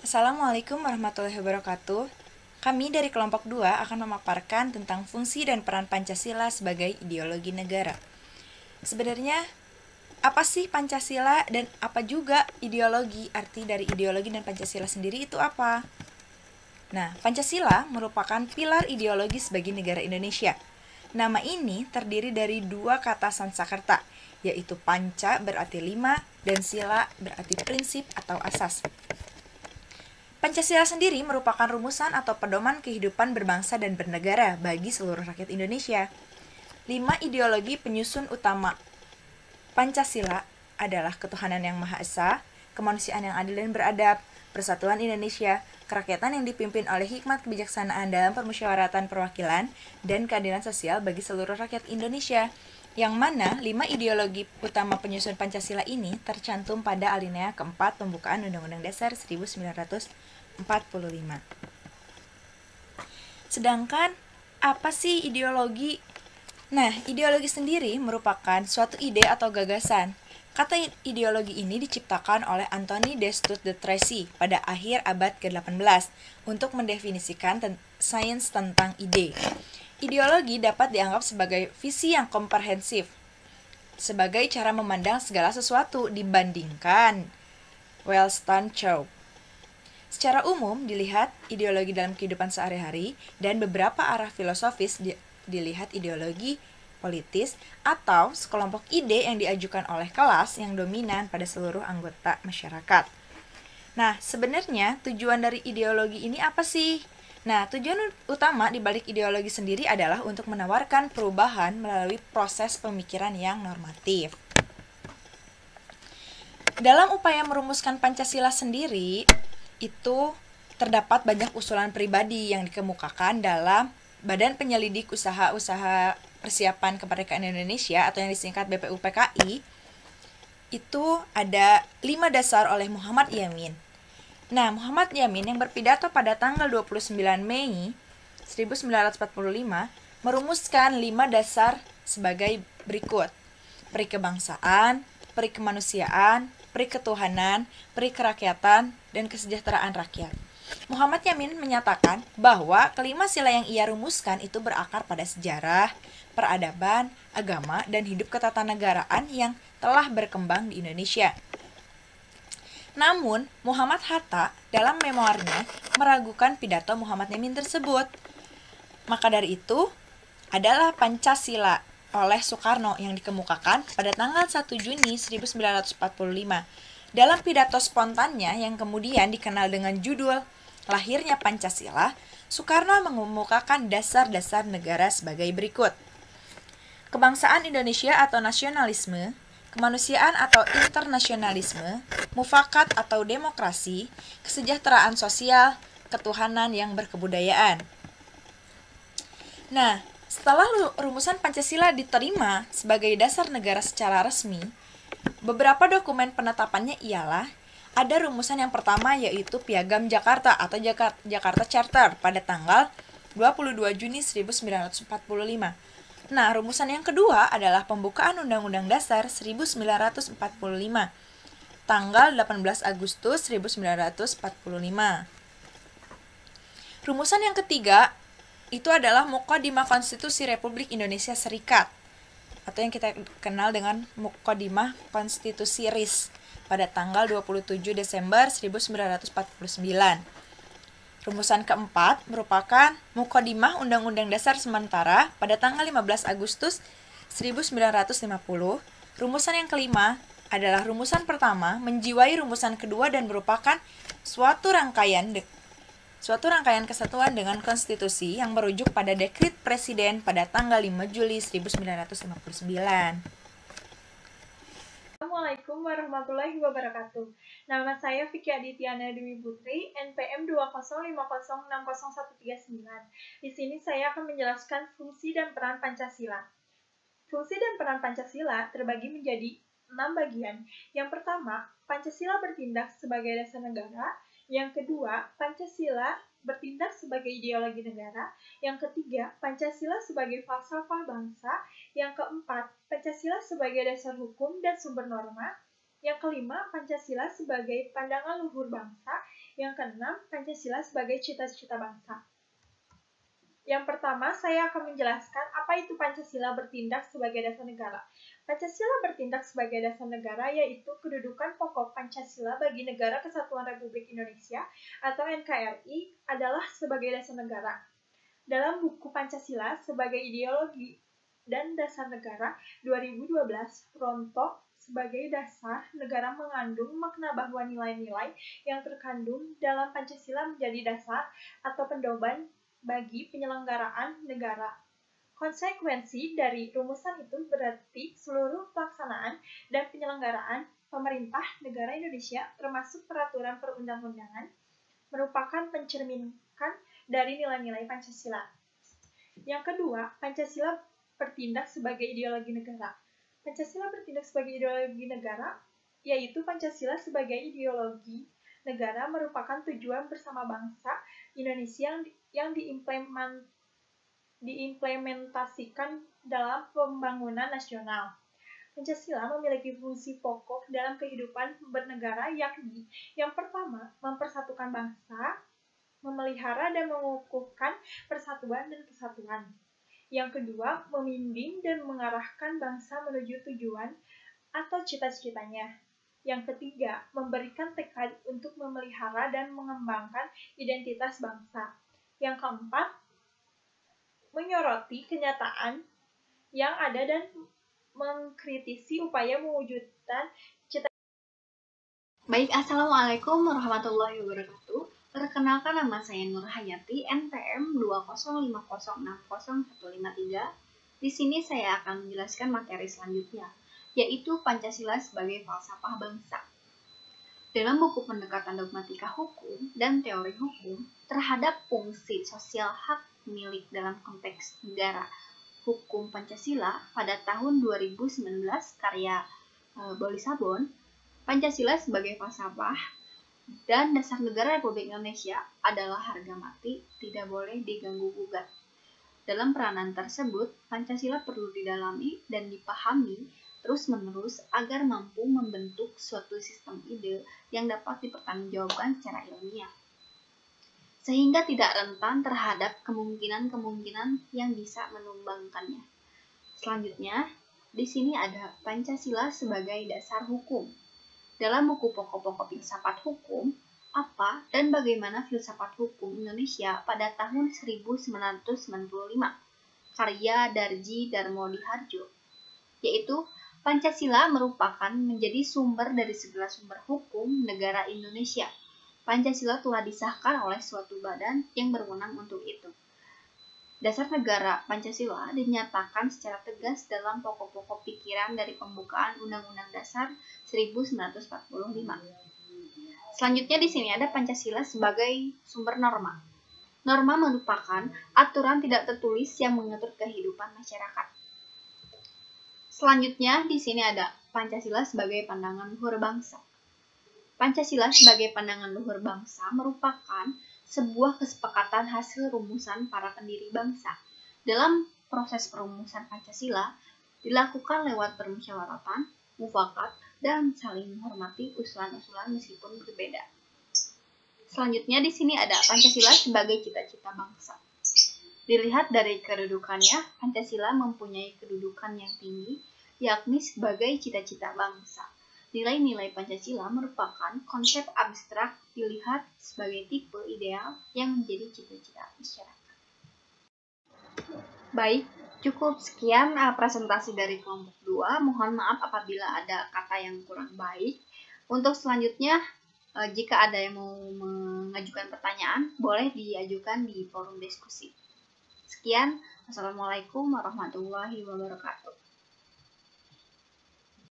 Assalamualaikum warahmatullahi wabarakatuh. Kami dari kelompok 2 akan memaparkan tentang fungsi dan peran Pancasila sebagai ideologi negara. Sebenarnya, apa sih Pancasila dan apa juga ideologi? Arti dari ideologi dan Pancasila sendiri itu apa? Nah, Pancasila merupakan pilar ideologis bagi negara Indonesia. Nama ini terdiri dari dua kata Sanskerta, yaitu panca berarti 5 dan sila berarti prinsip atau asas. Pancasila sendiri merupakan rumusan atau pedoman kehidupan berbangsa dan bernegara bagi seluruh rakyat Indonesia. 5 ideologi penyusun utama Pancasila adalah ketuhanan yang Maha Esa, kemanusiaan yang adil dan beradab, persatuan Indonesia, kerakyatan yang dipimpin oleh hikmat kebijaksanaan dalam permusyawaratan perwakilan, dan keadilan sosial bagi seluruh rakyat Indonesia. Yang mana 5 ideologi utama penyusun Pancasila ini tercantum pada alinea keempat pembukaan Undang-Undang Dasar 1945. Sedangkan apa sih ideologi? Nah, ideologi sendiri merupakan suatu ide atau gagasan. Kata ideologi ini diciptakan oleh Anthony de Tracy pada akhir abad ke-18 untuk mendefinisikan sains tentang ide. Ideologi dapat dianggap sebagai visi yang komprehensif, sebagai cara memandang segala sesuatu dibandingkan Wellston Chow. Secara umum dilihat ideologi dalam kehidupan sehari-hari dan beberapa arah filosofis dilihat ideologi politis atau sekelompok ide yang diajukan oleh kelas yang dominan pada seluruh anggota masyarakat. Nah, sebenarnya tujuan dari ideologi ini apa sih? Nah, tujuan utama di balik ideologi sendiri adalah untuk menawarkan perubahan melalui proses pemikiran yang normatif. Dalam upaya merumuskan Pancasila sendiri, itu terdapat banyak usulan pribadi yang dikemukakan dalam Badan Penyelidik Usaha-Usaha Persiapan Kemerdekaan Indonesia atau yang disingkat BPUPKI. Itu ada 5 dasar oleh Muhammad Yamin. Nah, Muhammad Yamin yang berpidato pada tanggal 29 Mei 1945 merumuskan 5 dasar sebagai berikut: peri kebangsaan, peri kemanusiaan, peri ketuhanan, peri kerakyatan, dan kesejahteraan rakyat. Muhammad Yamin menyatakan bahwa kelima sila yang ia rumuskan itu berakar pada sejarah, peradaban, agama, dan hidup ketatanegaraan yang telah berkembang di Indonesia. Namun, Muhammad Hatta dalam memoarnya meragukan pidato Muhammad Yamin tersebut. Maka dari itu, adalah Pancasila oleh Soekarno yang dikemukakan pada tanggal 1 Juni 1945. Dalam pidato spontannya yang kemudian dikenal dengan judul Lahirnya Pancasila, Soekarno mengemukakan dasar-dasar negara sebagai berikut: kebangsaan Indonesia atau nasionalisme, kemanusiaan atau internasionalisme, mufakat atau demokrasi, kesejahteraan sosial, ketuhanan yang berkebudayaan. Nah, setelah rumusan Pancasila diterima sebagai dasar negara secara resmi, beberapa dokumen penetapannya ialah ada rumusan yang pertama yaitu Piagam Jakarta atau Jakarta Charter pada tanggal 22 Juni 1945. Nah, rumusan yang kedua adalah pembukaan Undang-Undang Dasar 1945, tanggal 18 Agustus 1945. Rumusan yang ketiga itu adalah Muqaddimah Konstitusi Republik Indonesia Serikat atau yang kita kenal dengan Muqaddimah Konstitusi RIS pada tanggal 27 Desember 1949. Rumusan keempat merupakan Muqaddimah Undang-Undang Dasar Sementara pada tanggal 15 Agustus 1950. Rumusan yang kelima adalah rumusan pertama menjiwai rumusan kedua dan merupakan suatu rangkaian kesatuan dengan konstitusi yang merujuk pada dekret presiden pada tanggal 5 Juli 1959. Assalamualaikum warahmatullahi wabarakatuh. Nama saya Vicky Adityana Dwi Putri, NPM 205060139. Di sini saya akan menjelaskan fungsi dan peran Pancasila. Fungsi dan peran Pancasila terbagi menjadi 6 bagian. Yang pertama, Pancasila bertindak sebagai dasar negara. Yang kedua, Pancasila bertindak sebagai ideologi negara. Yang ketiga, Pancasila sebagai falsafah bangsa. Yang keempat, Pancasila sebagai dasar hukum dan sumber norma. Yang kelima, Pancasila sebagai pandangan luhur bangsa. Yang keenam, Pancasila sebagai cita-cita bangsa. Yang pertama, saya akan menjelaskan apa itu Pancasila bertindak sebagai dasar negara. Pancasila bertindak sebagai dasar negara yaitu kedudukan pokok Pancasila bagi Negara Kesatuan Republik Indonesia atau NKRI adalah sebagai dasar negara. Dalam buku Pancasila sebagai ideologi dan dasar negara 2012, Ronto sebagai dasar negara mengandung makna bahwa nilai-nilai yang terkandung dalam Pancasila menjadi dasar atau pedoman bagi penyelenggaraan negara. Konsekuensi dari rumusan itu berarti seluruh pelaksanaan dan penyelenggaraan pemerintah negara Indonesia termasuk peraturan perundang-undangan merupakan pencerminkan dari nilai-nilai Pancasila. Yang kedua, Pancasila bertindak sebagai ideologi negara. Pancasila bertindak sebagai ideologi negara, yaitu Pancasila sebagai ideologi negara merupakan tujuan bersama bangsa Indonesia yang diimplementasikan dalam pembangunan nasional. Pancasila memiliki fungsi pokok dalam kehidupan bernegara, yakni yang pertama, mempersatukan bangsa, memelihara dan mengukuhkan persatuan dan kesatuan. Yang kedua, membimbing dan mengarahkan bangsa menuju tujuan atau cita-citanya. Yang ketiga, memberikan tekad untuk memelihara dan mengembangkan identitas bangsa. Yang keempat, menyoroti kenyataan yang ada dan mengkritisi upaya mewujudkan cita. Baik, Assalamualaikum warahmatullahi wabarakatuh. Perkenalkan, nama saya Nur Hayati, NPM 205060153. Di sini saya akan menjelaskan materi selanjutnya, yaitu Pancasila sebagai falsafah bangsa. Dalam buku Pendekatan Dogmatika Hukum dan Teori Hukum terhadap fungsi sosial hak milik dalam konteks negara Hukum Pancasila pada tahun 2019 karya Boli Sabon, Pancasila sebagai falsafah dan dasar negara Republik Indonesia adalah harga mati, tidak boleh diganggu-gugat. Dalam peranan tersebut, Pancasila perlu didalami dan dipahami terus-menerus agar mampu membentuk suatu sistem ide yang dapat dipertanggungjawabkan secara ilmiah, sehingga tidak rentan terhadap kemungkinan-kemungkinan yang bisa menumbangkannya. Selanjutnya, di sini ada Pancasila sebagai dasar hukum. Dalam buku Pokok-pokok Filsafat Hukum, apa dan bagaimana filsafat hukum Indonesia pada tahun 1995, karya Darji Darmodiharjo, yaitu Pancasila merupakan menjadi sumber dari segala sumber hukum negara Indonesia. Pancasila telah disahkan oleh suatu badan yang berwenang untuk itu. Dasar negara Pancasila dinyatakan secara tegas dalam pokok-pokok pikiran dari pembukaan Undang-Undang Dasar 1945. Selanjutnya di sini ada Pancasila sebagai sumber norma. Norma merupakan aturan tidak tertulis yang mengatur kehidupan masyarakat. Selanjutnya di sini ada Pancasila sebagai pandangan luhur bangsa. Pancasila sebagai pandangan luhur bangsa merupakan sebuah kesepakatan hasil rumusan para pendiri bangsa. Dalam proses perumusan Pancasila dilakukan lewat permusyawaratan, mufakat, dan saling menghormati usulan-usulan meskipun berbeda. Selanjutnya di sini ada Pancasila sebagai cita-cita bangsa. Dilihat dari kedudukannya, Pancasila mempunyai kedudukan yang tinggi, yakni sebagai cita-cita bangsa. Nilai-nilai Pancasila merupakan konsep abstrak dilihat sebagai tipe ideal yang menjadi cita-cita masyarakat. Baik, cukup sekian presentasi dari kelompok 2. Mohon maaf apabila ada kata yang kurang baik. Untuk selanjutnya, jika ada yang mau mengajukan pertanyaan, boleh diajukan di forum diskusi. Sekian, Assalamualaikum warahmatullahi wabarakatuh.